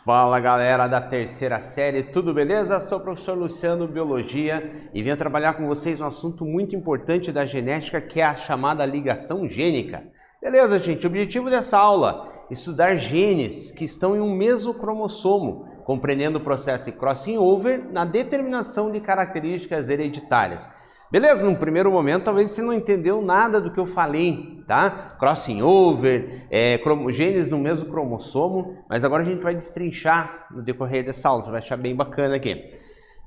Fala galera da terceira série, tudo beleza? Sou o professor Luciano, Biologia, e venho trabalhar com vocês um assunto muito importante da genética, que é a chamada ligação gênica. Beleza, gente? O objetivo dessa aula é estudar genes que estão em um mesmo cromossomo, compreendendo o processo de crossing over na determinação de características hereditárias. Beleza? Num primeiro momento, talvez você não entendeu nada do que eu falei, tá? Crossing over, genes no mesmo cromossomo, mas agora a gente vai destrinchar no decorrer dessa aula, você vai achar bem bacana aqui.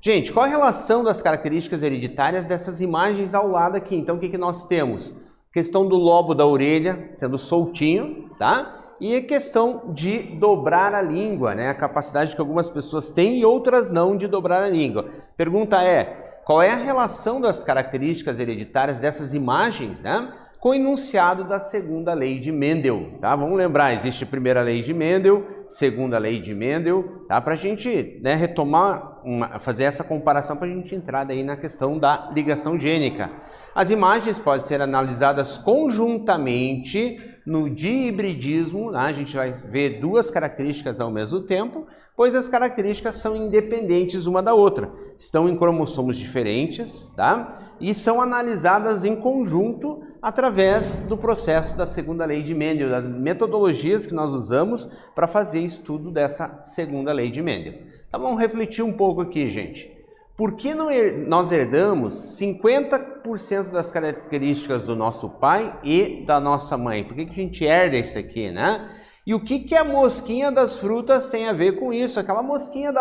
Gente, qual a relação das características hereditárias dessas imagens ao lado aqui? Então, o que nós temos? Questão do lobo da orelha sendo soltinho, tá? E a questão de dobrar a língua, né? A capacidade que algumas pessoas têm e outras não de dobrar a língua. Pergunta é: qual é a relação das características hereditárias dessas imagens, né, com o enunciado da segunda lei de Mendel? Tá? Vamos lembrar, existe a primeira lei de Mendel, segunda lei de Mendel, tá? Para a gente, né, retomar, fazer essa comparação para a gente entrar daí na questão da ligação gênica. As imagens podem ser analisadas conjuntamente no dihibridismo, né? A gente vai ver duas características ao mesmo tempo, pois as características são independentes uma da outra, estão em cromossomos diferentes, tá? E são analisadas em conjunto através do processo da segunda lei de Mendel, das metodologias que nós usamos para fazer estudo dessa segunda lei de Mendel. Então vamos refletir um pouco aqui, gente. Por que nós herdamos 50% das características do nosso pai e da nossa mãe? Por que a gente herda isso aqui, né? E o que a mosquinha das frutas tem a ver com isso? Aquela mosquinha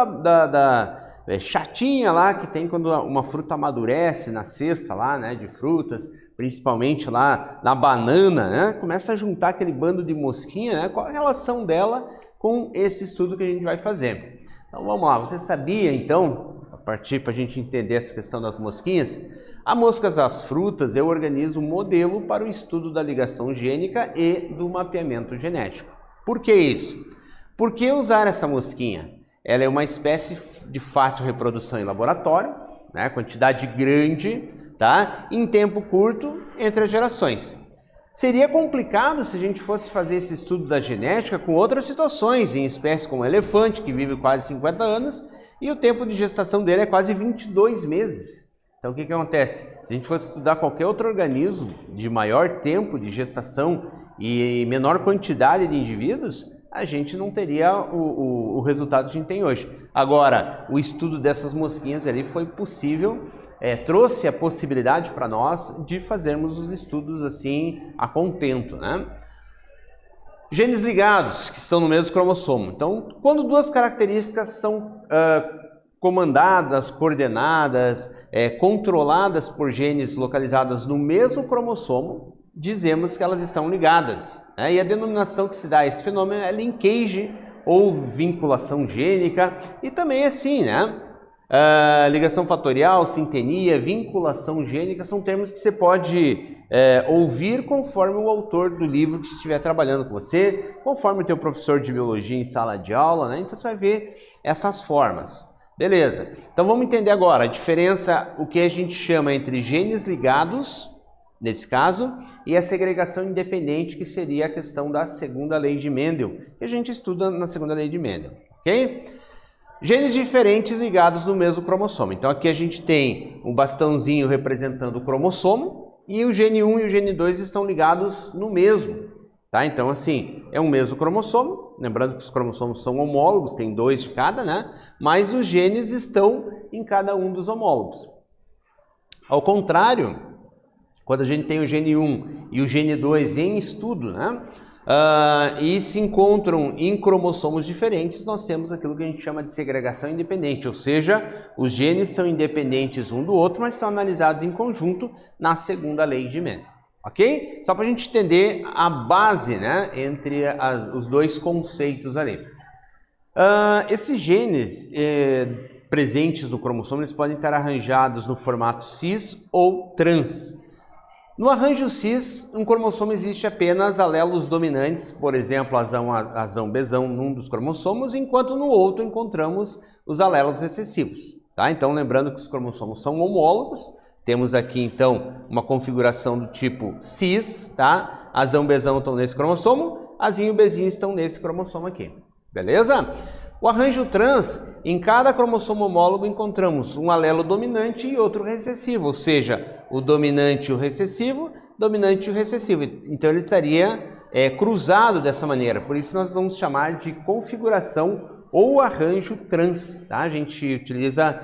chatinha lá que tem quando uma fruta amadurece na cesta lá, né, de frutas, principalmente lá na banana, né? Começa a juntar aquele bando de mosquinha, né? Qual a relação dela com esse estudo que a gente vai fazer? Então vamos lá, você sabia então, a partir para a gente entender essa questão das mosquinhas, a mosca das frutas é o organismo modelo para o estudo da ligação gênica e do mapeamento genético. Por que isso? Por que usar essa mosquinha? Ela é uma espécie de fácil reprodução em laboratório, né? Quantidade grande, tá? Em tempo curto entre as gerações. Seria complicado se a gente fosse fazer esse estudo da genética com outras situações, em espécies como o elefante, que vive quase 50 anos, e o tempo de gestação dele é quase 22 meses. Então o que acontece? Se a gente fosse estudar qualquer outro organismo de maior tempo de gestação e menor quantidade de indivíduos, a gente não teria o resultado que a gente tem hoje. Agora, o estudo dessas mosquinhas ali foi possível, trouxe a possibilidade para nós de fazermos os estudos assim a contento, né? Genes ligados, que estão no mesmo cromossomo. Então, quando duas características são comandadas, coordenadas, controladas por genes localizados no mesmo cromossomo, dizemos que elas estão ligadas, né? E a denominação que se dá a esse fenômeno é linkage ou vinculação gênica, e também assim, né? Ligação fatorial, sintenia, vinculação gênica são termos que você pode ouvir conforme o autor do livro que estiver trabalhando com você, conforme o teu professor de biologia em sala de aula, né? Então você vai ver essas formas. Beleza, então vamos entender agora a diferença, o que a gente chama entre genes ligados, nesse caso, e a segregação independente, que seria a questão da segunda lei de Mendel, que a gente estuda na segunda lei de Mendel, ok? Genes diferentes ligados no mesmo cromossomo. Então aqui a gente tem um bastãozinho representando o cromossomo, e o gene 1 e o gene 2 estão ligados no mesmo, tá? Então assim, é um mesmo cromossomo, lembrando que os cromossomos são homólogos, tem 2 de cada, né? Mas os genes estão em cada um dos homólogos. Ao contrário, quando a gente tem o gene 1 e o gene 2 em estudo, né? E se encontram em cromossomos diferentes, nós temos aquilo que a gente chama de segregação independente, ou seja, os genes são independentes um do outro, mas são analisados em conjunto na segunda lei de Mendel, ok? Só para a gente entender a base, né, entre os dois conceitos ali. Esses genes presentes no cromossomo, eles podem estar arranjados no formato cis ou trans. No arranjo cis, um cromossomo existe apenas alelos dominantes, por exemplo, azão, bezão, num dos cromossomos, enquanto no outro encontramos os alelos recessivos, tá? Então, lembrando que os cromossomos são homólogos, temos aqui, então, uma configuração do tipo cis, tá? Azão, bezão estão nesse cromossomo, azinho e bezinho estão nesse cromossomo aqui, beleza? O arranjo trans, em cada cromossomo homólogo encontramos um alelo dominante e outro recessivo, ou seja, o dominante e o recessivo, dominante e o recessivo. Então ele estaria cruzado dessa maneira, por isso nós vamos chamar de configuração ou arranjo trans, tá? A gente utiliza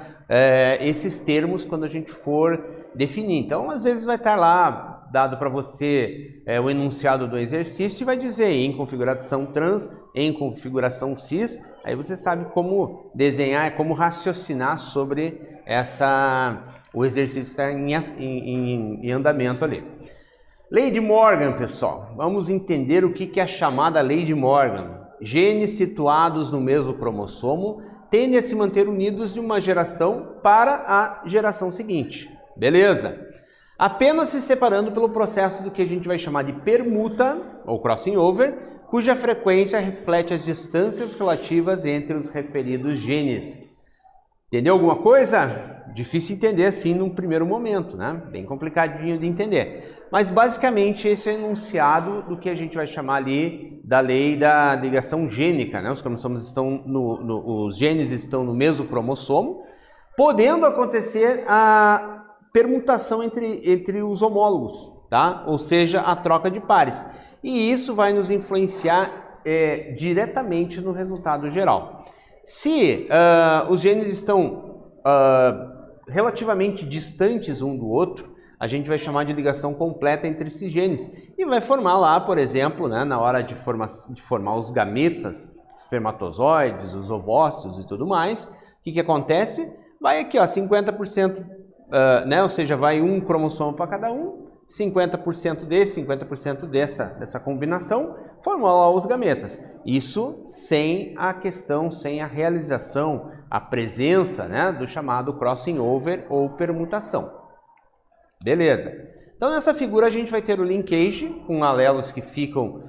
esses termos quando a gente for definir. Então, às vezes vai estar lá dado para você o enunciado do exercício e vai dizer em configuração trans, em configuração cis, aí você sabe como desenhar, como raciocinar sobre o exercício que está em andamento ali. Lei de Morgan, pessoal, vamos entender o que é a chamada Lei de Morgan. Genes situados no mesmo cromossomo tendem a se manter unidos de uma geração para a geração seguinte. Beleza? Apenas se separando pelo processo do que a gente vai chamar de permuta, ou crossing over, cuja frequência reflete as distâncias relativas entre os referidos genes. Entendeu alguma coisa? Difícil entender assim num primeiro momento, né? Bem complicadinho de entender. Mas basicamente esse é o enunciado do que a gente vai chamar ali da lei da ligação gênica, né? Os cromossomos estão os genes estão no mesmo cromossomo, podendo acontecer a permutação entre os homólogos, tá? Ou seja, a troca de pares. E isso vai nos influenciar diretamente no resultado geral. Se os genes estão relativamente distantes um do outro, a gente vai chamar de ligação completa entre esses genes e vai formar lá, por exemplo, né, na hora de formar os gametas, espermatozoides, os ovócitos e tudo mais, o que acontece? Vai aqui, ó, 50%, né, ou seja, vai um cromossomo para cada um, 50% desse, 50% dessa combinação, formam lá os gametas. Isso sem a questão, sem a realização, a presença, né, do chamado crossing over ou permutação. Beleza. Então nessa figura a gente vai ter o linkage com alelos que ficam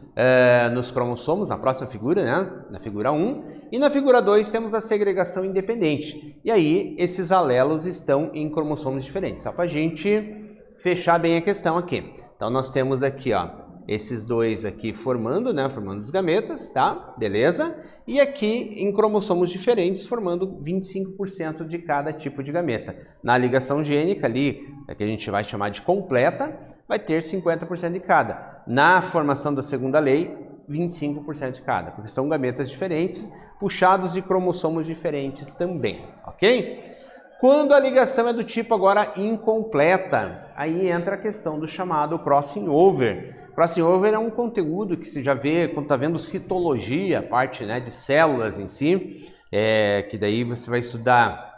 nos cromossomos, na próxima figura, né, na figura 1. E na figura 2 temos a segregação independente. E aí esses alelos estão em cromossomos diferentes. Só para a gente fechar bem a questão aqui. Então nós temos aqui, ó, esses dois aqui formando, né, formando os gametas, tá? Beleza? E aqui em cromossomos diferentes, formando 25% de cada tipo de gameta. Na ligação gênica ali, que a gente vai chamar de completa, vai ter 50% de cada. Na formação da segunda lei, 25% de cada, porque são gametas diferentes, puxados de cromossomos diferentes também, ok? Quando a ligação é do tipo agora incompleta, aí entra a questão do chamado crossing over. Crossing over é um conteúdo que você já vê quando está vendo citologia, a parte, né, de células em si, que daí você vai estudar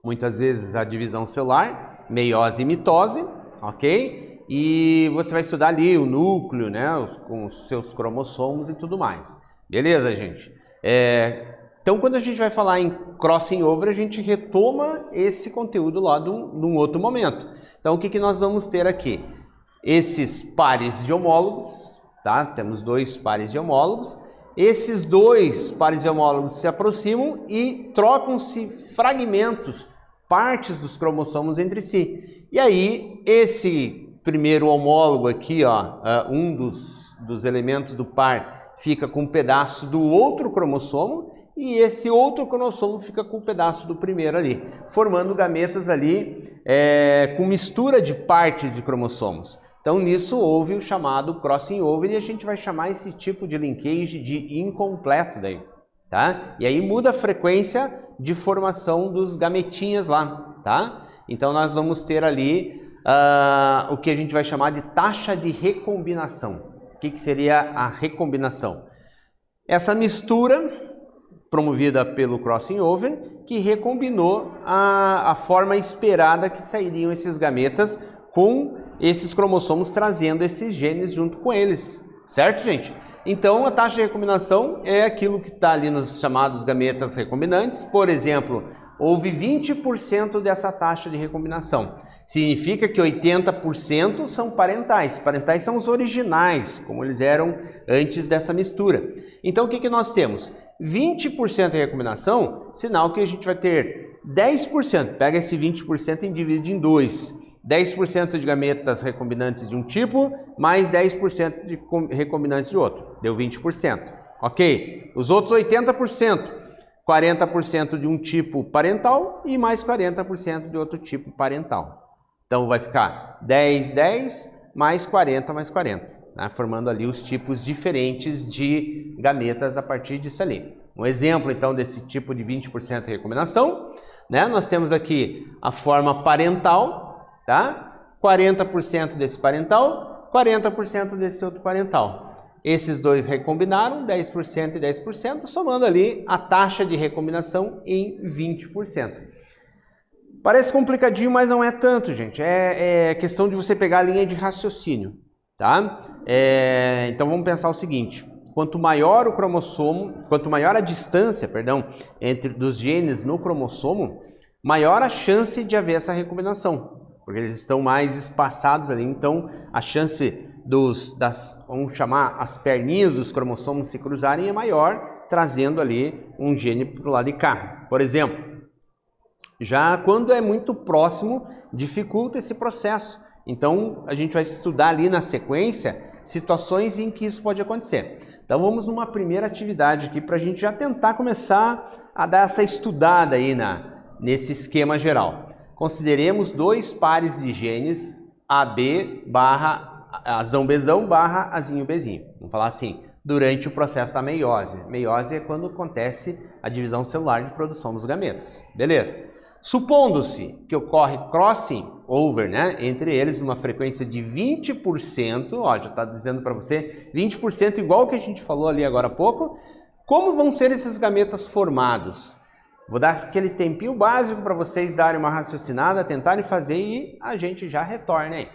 muitas vezes a divisão celular, meiose e mitose, ok? E você vai estudar ali o núcleo, né, com os seus cromossomos e tudo mais. Beleza, gente? Então, quando a gente vai falar em crossing over, a gente retoma esse conteúdo lá num outro momento. Então, o que nós vamos ter aqui? Esses pares de homólogos, tá? Temos dois pares de homólogos. Esses dois pares de homólogos se aproximam e trocam-se fragmentos, partes dos cromossomos entre si. E aí, esse primeiro homólogo aqui, ó, um dos elementos do par, fica com um pedaço do outro cromossomo e esse outro cromossomo fica com um pedaço do primeiro ali, formando gametas ali com mistura de partes de cromossomos. Então, nisso houve o chamado crossing over e a gente vai chamar esse tipo de linkage de incompleto daí, tá? E aí muda a frequência de formação dos gametinhas lá, tá? Então, nós vamos ter ali o que a gente vai chamar de taxa de recombinação. O que seria a recombinação? Essa mistura promovida pelo crossing over que recombinou a forma esperada que sairiam esses gametas com esses cromossomos trazendo esses genes junto com eles, certo, gente? Então, a taxa de recombinação é aquilo que está ali nos chamados gametas recombinantes. Por exemplo, houve 20% dessa taxa de recombinação. Significa que 80% são parentais. Parentais são os originais, como eles eram antes dessa mistura. Então, o que nós temos? 20% de recombinação, sinal que a gente vai ter 10%. Pega esse 20% e divide em 2. 10% de gametas recombinantes de um tipo, mais 10% de recombinantes de outro. Deu 20%. Ok? Os outros 80%. 40% de um tipo parental e mais 40% de outro tipo parental. Então vai ficar 10, 10 mais 40 mais 40, né? Formando ali os tipos diferentes de gametas a partir disso ali. Um exemplo então desse tipo de 20% de recombinação, né? Nós temos aqui a forma parental, tá? 40% desse parental, 40% desse outro parental. Esses dois recombinaram, 10% e 10%, somando ali a taxa de recombinação em 20%. Parece complicadinho, mas não é tanto, gente. É questão de você pegar a linha de raciocínio, tá? Então vamos pensar o seguinte: quanto maior o cromossomo, quanto maior a distância, dos genes no cromossomo, maior a chance de haver essa recombinação, porque eles estão mais espaçados ali. Então a chance vamos chamar as perninhas dos cromossomos se cruzarem é maior, trazendo ali um gene para o lado de cá. Por exemplo, já quando é muito próximo, dificulta esse processo. Então a gente vai estudar ali na sequência situações em que isso pode acontecer. Então vamos numa primeira atividade aqui para a gente já tentar começar a dar essa estudada aí nesse esquema geral. Consideremos dois pares de genes AB barra azão Bzão barra azinho Bzinho. Vamos falar assim, durante o processo da meiose. Meiose é quando acontece a divisão celular de produção dos gametas. Beleza. Supondo-se que ocorre crossing over, né, entre eles numa frequência de 20%, ó, já está dizendo para você, 20% igual que a gente falou ali agora há pouco, como vão ser esses gametas formados? Vou dar aquele tempinho básico para vocês darem uma raciocinada, tentarem fazer e a gente já retorna aí.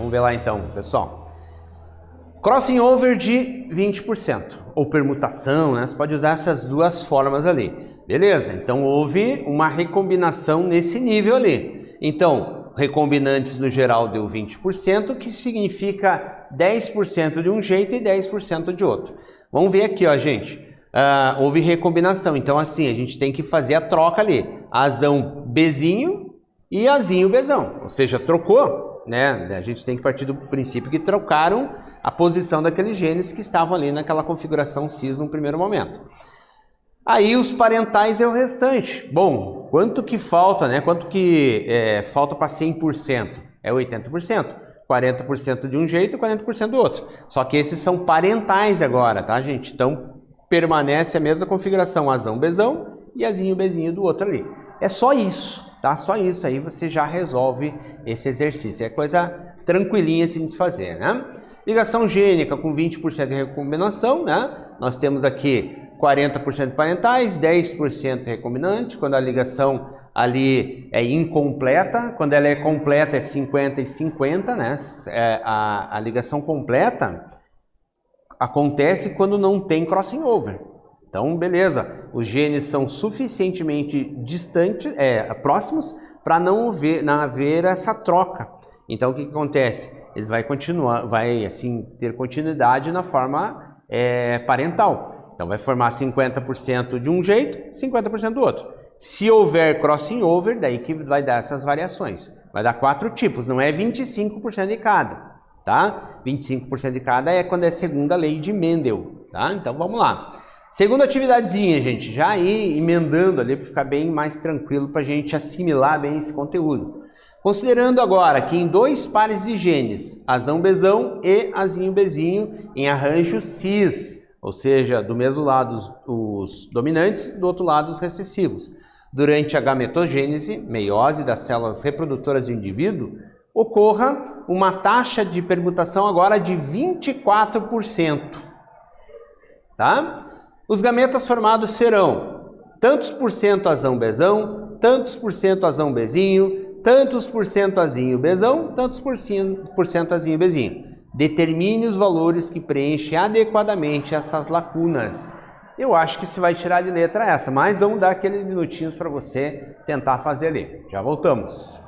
Vamos ver lá então, pessoal. Crossing over de 20%, ou permutação, né? Você pode usar essas duas formas ali. Beleza, então houve uma recombinação nesse nível ali. Então, recombinantes no geral deu 20%, que significa 10% de um jeito e 10% de outro. Vamos ver aqui, ó, gente. Houve recombinação, então assim, a gente tem que fazer a troca ali. Azão Bzinho e Azinho Bzão, ou seja, trocou, né? A gente tem que partir do princípio que trocaram a posição daqueles genes que estavam ali naquela configuração cis no primeiro momento. Aí os parentais é o restante. Bom, quanto que falta, né? Quanto que falta para 100%? É 80%. 40% de um jeito e 40% do outro. Só que esses são parentais agora, tá, gente? Então, permanece a mesma configuração, Azão Bzão e Azinho Bzinho do outro ali. É só isso, tá? Só isso aí você já resolve esse exercício. É coisa tranquilinha assim de se fazer, né? Ligação gênica com 20% de recombinação, né? Nós temos aqui 40% parentais, 10% recombinante, quando a ligação ali é incompleta, quando ela é completa é 50 e 50, né? A ligação completa acontece quando não tem crossing over. Então, beleza, os genes são suficientemente distantes, próximos, para não haver essa troca. Então, o que acontece? Eles vai assim ter continuidade na forma parental. Então, vai formar 50% de um jeito, 50% do outro. Se houver crossing over, daí que vai dar essas variações. Vai dar 4 tipos, não é 25% de cada, tá? 25% de cada é quando é segunda lei de Mendel, tá? Então, vamos lá. Segunda atividadezinha, gente, já ir emendando ali para ficar bem mais tranquilo para a gente assimilar bem esse conteúdo. Considerando agora que em 2 pares de genes, Azão Bzão e Azinho Bzinho, em arranjo cis, ou seja, do mesmo lado os dominantes, do outro lado os recessivos. Durante a gametogênese, meiose das células reprodutoras do indivíduo, ocorra uma taxa de permutação agora de 24%. Tá? Os gametas formados serão tantos por cento Azão Bzão, tantos por cento Azão Bzinho, tantos por cento Azinho Bzão, tantos por cento Azinho Bzinho. Determine os valores que preenchem adequadamente essas lacunas. Eu acho que se vai tirar de letra essa, mas vamos dar aqueles minutinhos para você tentar fazer ali. Já voltamos.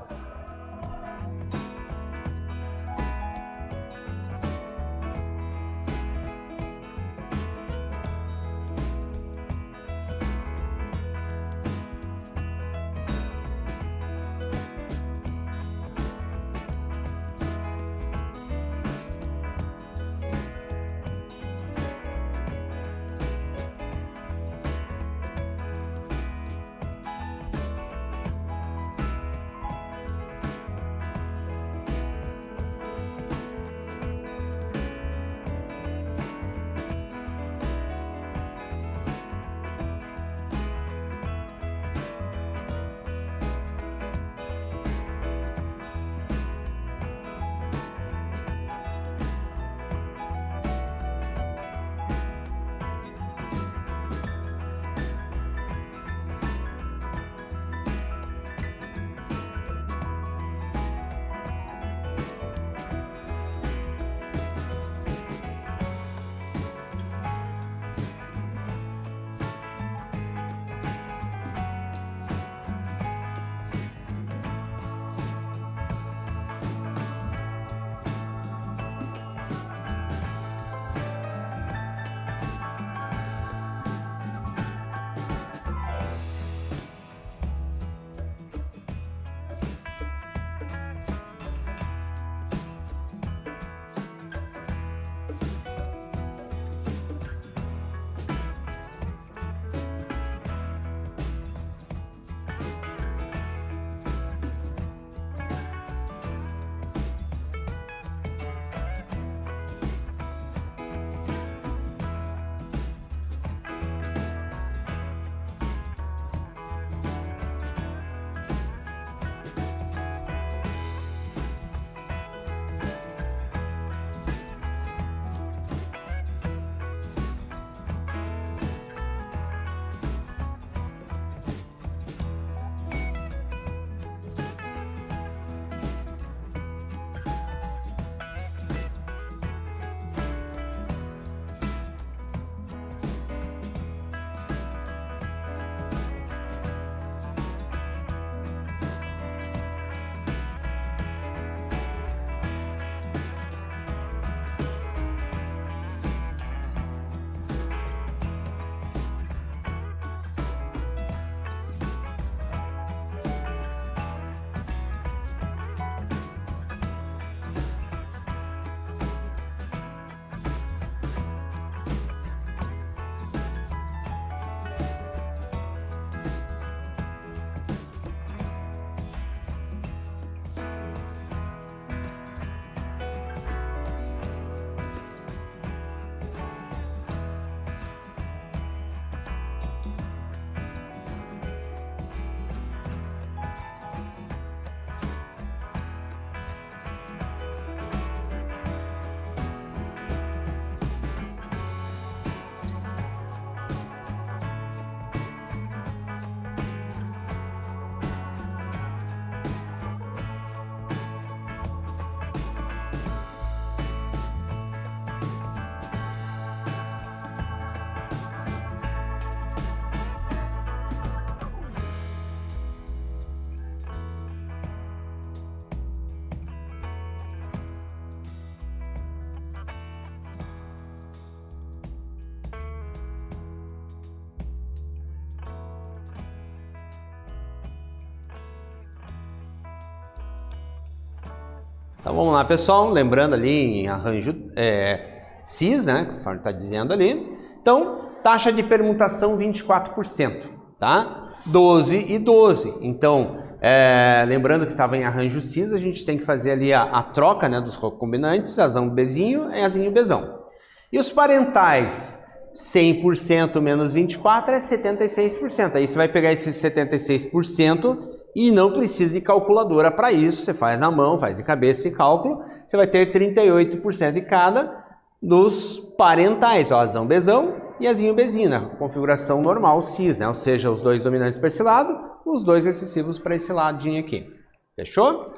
Então vamos lá, pessoal, lembrando ali em arranjo cis, né, conforme está dizendo ali. Então, taxa de permutação 24%, tá? 12 e 12. Então, lembrando que estava em arranjo cis, a gente tem que fazer ali a troca, né, dos recombinantes, azão bezinho e azinho bezão. E os parentais, 100% menos 24 é 76%. Aí você vai pegar esses 76% e não precisa de calculadora para isso. Você faz na mão, faz de cabeça esse cálculo. Você vai ter 38% de cada dos parentais, ó, azão bezão e azinho bezinho, né? Configuração normal cis, né? Ou seja, os dois dominantes para esse lado, os dois recessivos para esse ladinho aqui. Fechou?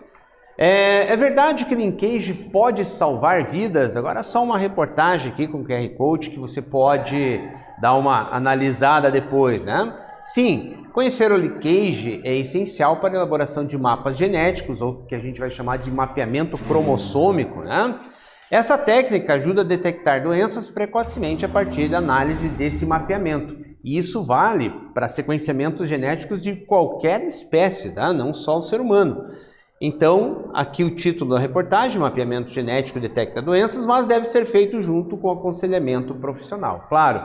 É verdade que linkage pode salvar vidas? Agora só uma reportagem aqui com QR Code que você pode dar uma analisada depois, né? Sim, conhecer o linkage é essencial para a elaboração de mapas genéticos, ou que a gente vai chamar de mapeamento cromossômico, né? Essa técnica ajuda a detectar doenças precocemente a partir da análise desse mapeamento. E isso vale para sequenciamentos genéticos de qualquer espécie, tá? Não só o ser humano. Então, aqui o título da reportagem, mapeamento genético detecta doenças, mas deve ser feito junto com aconselhamento profissional. Claro,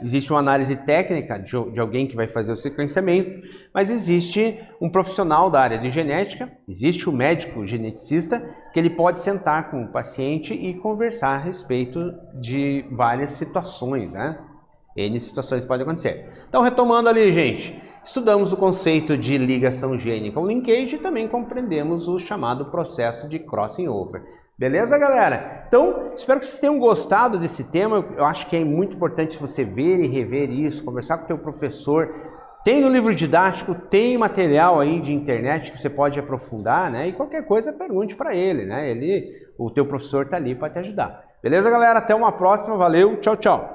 existe uma análise técnica de alguém que vai fazer o sequenciamento, mas existe um profissional da área de genética, existe o médico geneticista, que ele pode sentar com o paciente e conversar a respeito de várias situações, né? N situações podem acontecer. Então, retomando ali, gente, estudamos o conceito de ligação gênica ou linkage e também compreendemos o chamado processo de crossing over. Beleza, galera? Então, espero que vocês tenham gostado desse tema. Eu acho que é muito importante você ver e rever isso, conversar com o teu professor. Tem no livro didático, tem material aí de internet que você pode aprofundar, né? E qualquer coisa, pergunte para ele, né? O teu professor está ali para te ajudar. Beleza, galera? Até uma próxima. Valeu, tchau, tchau.